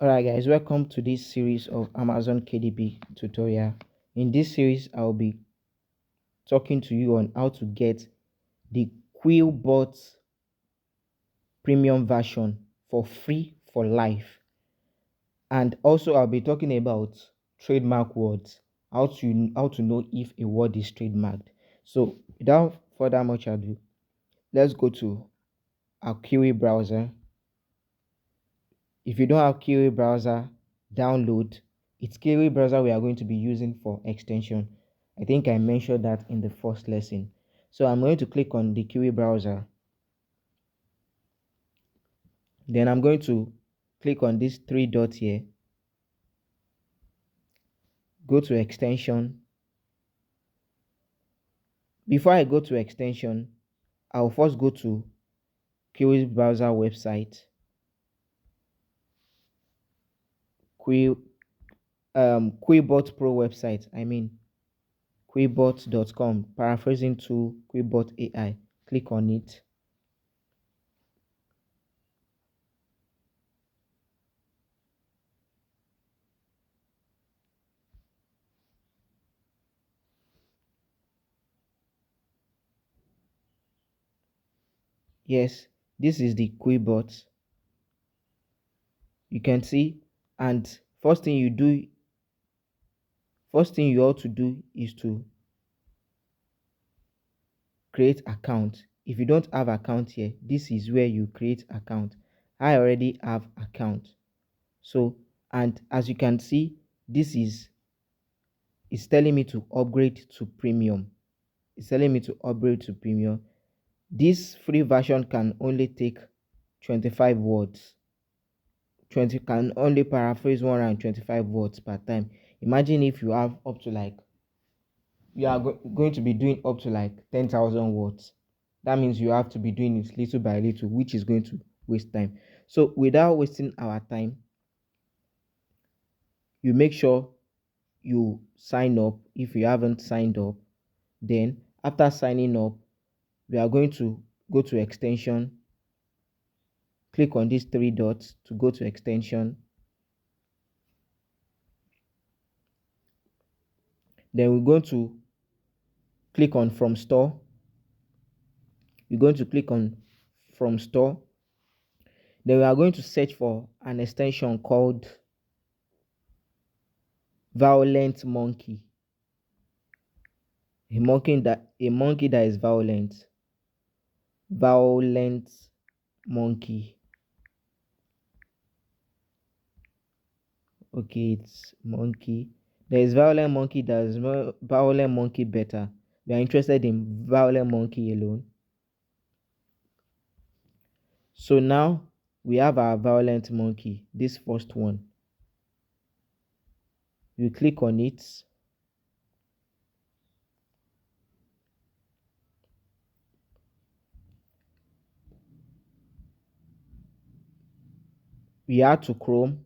Alright guys, welcome to this series of Amazon KDP tutorial. In this series, I'll be talking to you on how to get the Quillbot premium version for free for life. And also I'll be talking about trademark words, how to know if a word is trademarked. So without further much ado, let's go to our Kiwi browser. If you don't have Kiwi browser, download. It's Kiwi browser we are going to be using for extension. I think I mentioned that in the first lesson. So I'm going to click on the Kiwi browser. Then I'm going to click on these three dots here. Go to extension. Before I go to extension, I'll first go to Kiwi browser website. Quillbot Pro website. Quillbot.com, paraphrasing to Quillbot AI. Click on it. Yes, this is the Quillbot. You can see, and first thing you ought to do is to create account. If you don't have account here, this is where you create account. I already have account. So, and as you can see, this is it's telling me to upgrade to premium. It's telling me to upgrade to premium. This free version can only take 25 words. 20 can only paraphrase 125 words per time. Imagine if you have up to like you are going to be doing up to like 10,000 words. That means you have to be doing it little by little, which is going to waste time. So without wasting our time, you make sure you sign up. If you haven't signed up, then after signing up, we are going to go to extension. Click on these three dots to go to extension. Then we're going to click on from store. We're going to click on from store. Then we are going to search for an extension called Violent Monkey. A monkey that is violent. Violent monkey. Okay, it's monkey. There is violent monkey that is violent monkey better. We are interested in violent monkey alone. So now we have our violent monkey, this first one. You click on it. We add to Chrome.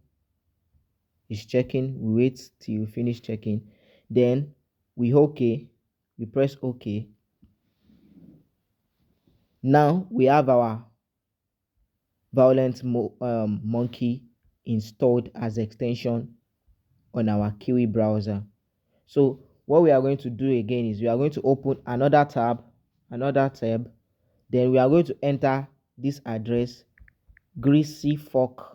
It's checking. We wait till you finish checking. Then we press OK. Now we have our violent monkey installed as extension on our Kiwi browser. So what we are going to do again is we are going to open another tab, then we are going to enter this address, greasyfork.org.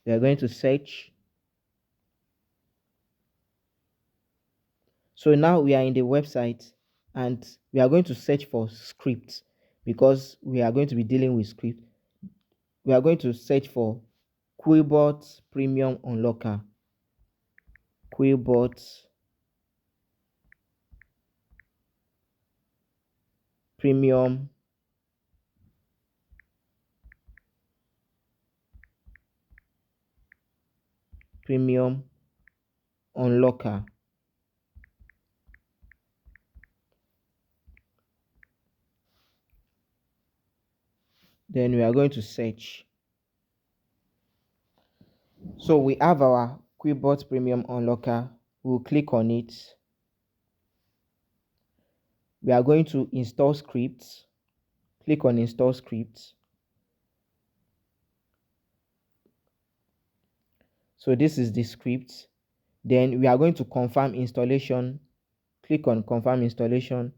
We are going to search. So now we are in the website and we are going to search for scripts because we are going to be dealing with script. We are going to search for Quillbot Premium Unlocker. Quillbot Premium Unlocker. Then we are going to search. So we have our Quillbot Premium Unlocker. We'll click on it. we are going to install scripts. Click on install scripts. So this is the script. Then we are going to confirm installation. Click on confirm installation.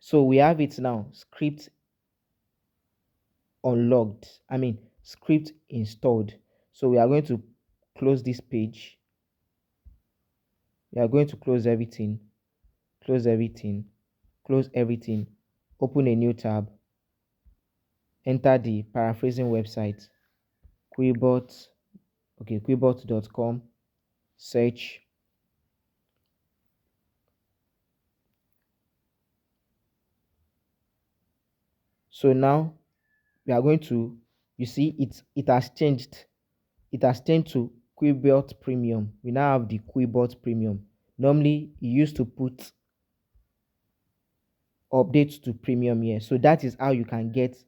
So we have it now, script unlocked, script installed. So we are going to close this page. We are going to close everything, close everything, close everything, open a new tab, enter the paraphrasing website, Quillbot, okay, quillbot.com, search. So now we are going to, you see it has changed. It has changed to Quillbot Premium. We now have the Quillbot Premium. Normally you used to put update to premium here. So that is how you can get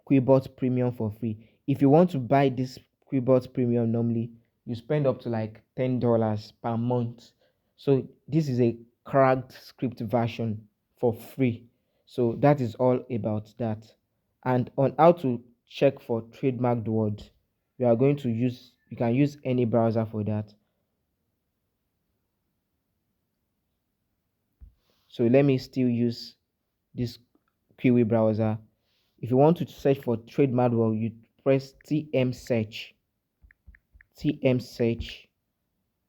Quillbot Premium for free. If you want to buy this Quillbot Premium, normally you spend up to like $10 per month. So this is a cracked script version for free. So that is all about that. And on how to check for trademarked words, we are going to use, you can use any browser for that. So let me still use this Kiwi browser. If you want to search for trademark word, you press TM search,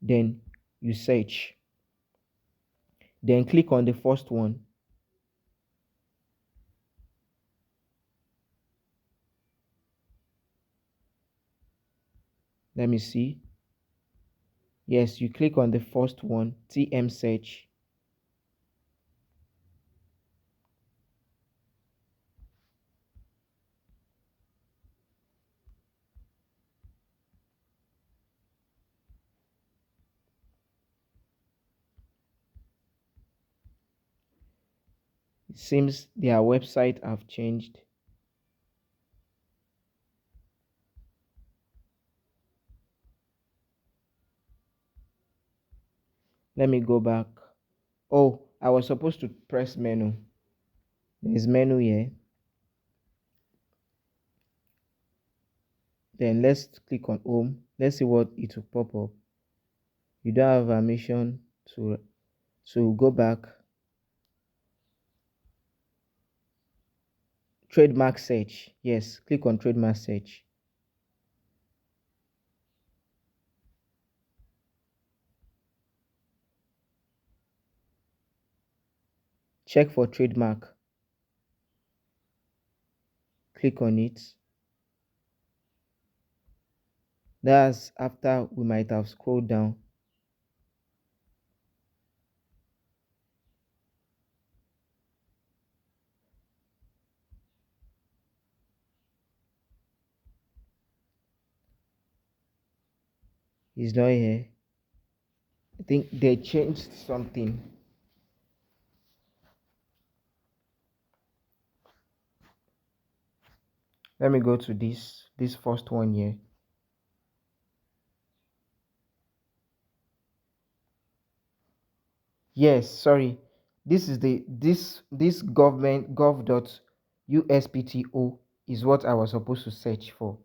then you search, then click on the first one. Let me see. Yes, you click on the first one, TM search. It seems their website have changed. Let me go back. Oh, I was supposed to press menu. There is menu here. Then let's click on home. Let's see what it will pop up. You don't have permission to go back. Trademark search. Yes, click on trademark search. Check for trademark. Click on it. That's after we might have scrolled down. It's not here. I think they changed something. Let me go to this first one here. Yes, sorry. This is this government gov.uspto is what I was supposed to search for.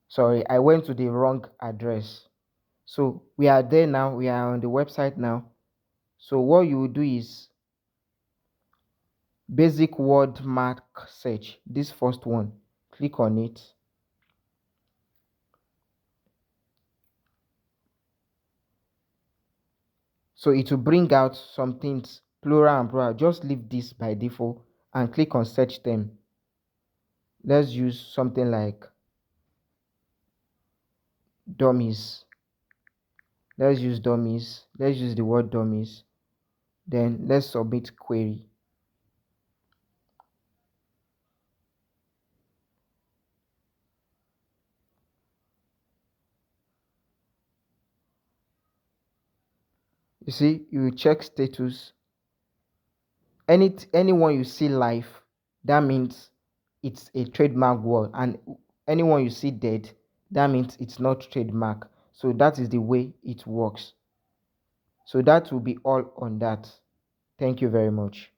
Sorry, I went to the wrong address. So we are there now. We are on the website now. So what you will do is basic word mark search. This first one, click on it. So it will bring out some things, plural and plural. Just leave this by default and click on search them. Let's use something like dummies. Let's use dummies. Let's use the word dummies. Then let's submit query. You see, you check status. Anyone you see live, that means it's a trademark word, and anyone you see dead, that means it's not trademark. So that is the way it works. So that will be all on that. Thank you very much.